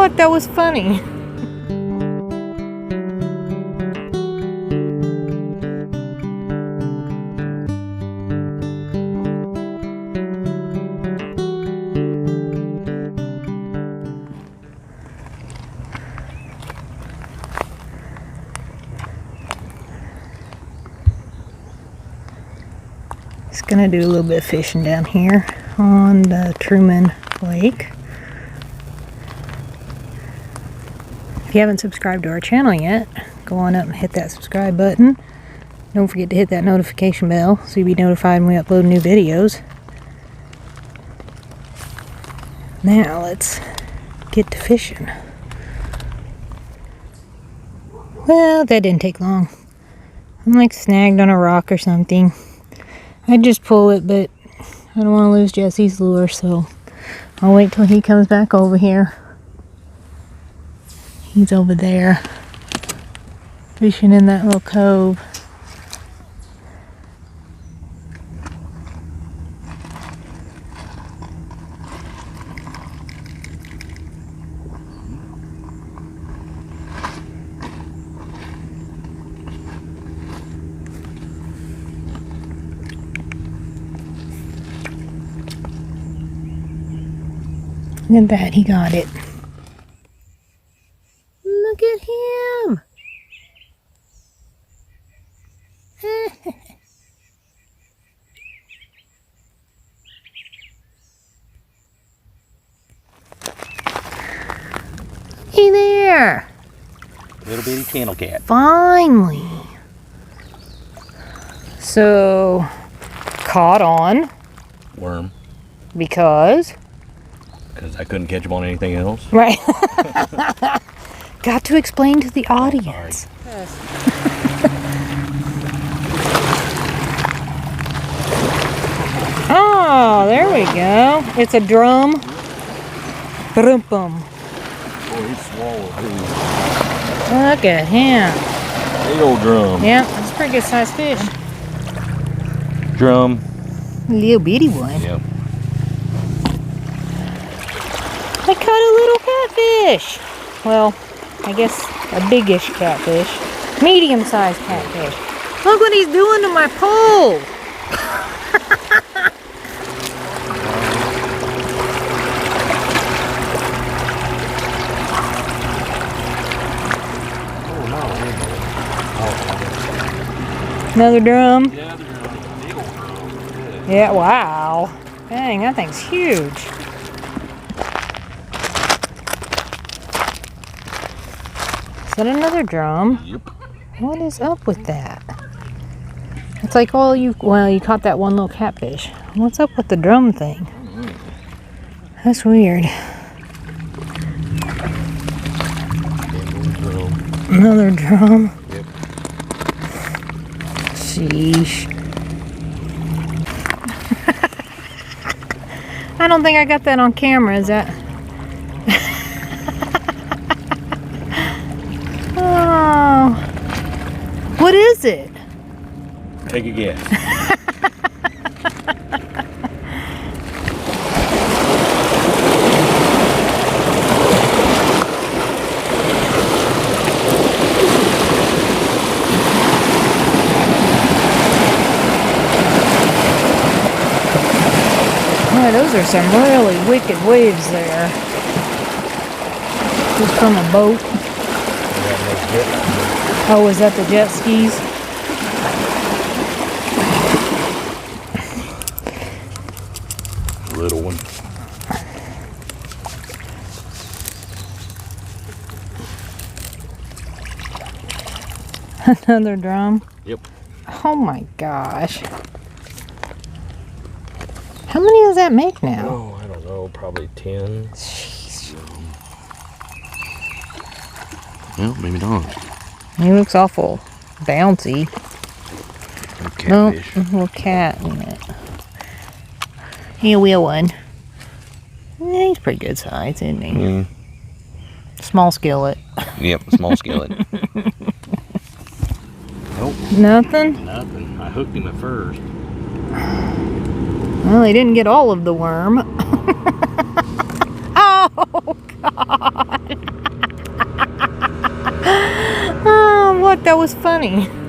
thought that was funny. Just gonna do a little bit of fishing down here on the Truman Lake. If you haven't subscribed to our channel yet, go on up and hit that subscribe button. Don't forget to hit that notification bell so you'll be notified when we upload new videos. Now let's get to fishing. Well, that didn't take long. I'm like snagged on a rock or something. I'd just pull it, but I don't want to lose Jesse's lure, so I'll wait till he comes back over here. He's over there, fishing in that little cove. Look at that, he got it. Look at him. Hey there. Little bitty channel cat. Finally. So, caught on. Worm. Because I couldn't catch him on anything else. Right. Got to explain to the audience. Oh, there we go. It's a drum. Brum-bum. Boy, he swallowed his. Look at him. Big old drum. Yeah, that's a pretty good sized fish. Drum. Little bitty one. Yep. I caught a little catfish. Well, I guess a biggish catfish. Medium-sized catfish. Look what he's doing to my pole. Another drum? Yeah, they're a big old drum. Yeah, wow. Dang, that thing's huge. Is that another drum? Yep. What is up with that? It's like, well, you caught that one little catfish. What's up with the drum thing? That's weird. Another drum? Yep. Sheesh. I don't think I got that on camera, is that? Oh. What is it? Take a guess. Boy, those are some really wicked waves there. Just from a boat. Oh, is that the jet skis? Little one. Another drum? Yep. Oh my gosh. How many does that make now? Oh, I don't know. Probably 10. Jeez. Well, maybe not. He looks awful bouncy. No, Catfish. a little cat in it. He a wheel one. Yeah, he's pretty good size, isn't he? Mm. Small skillet. Yep, small skillet. Nope. Nothing? Nothing. I hooked him at first. Well, he didn't get all of the worm. Oh, God. thought that was funny.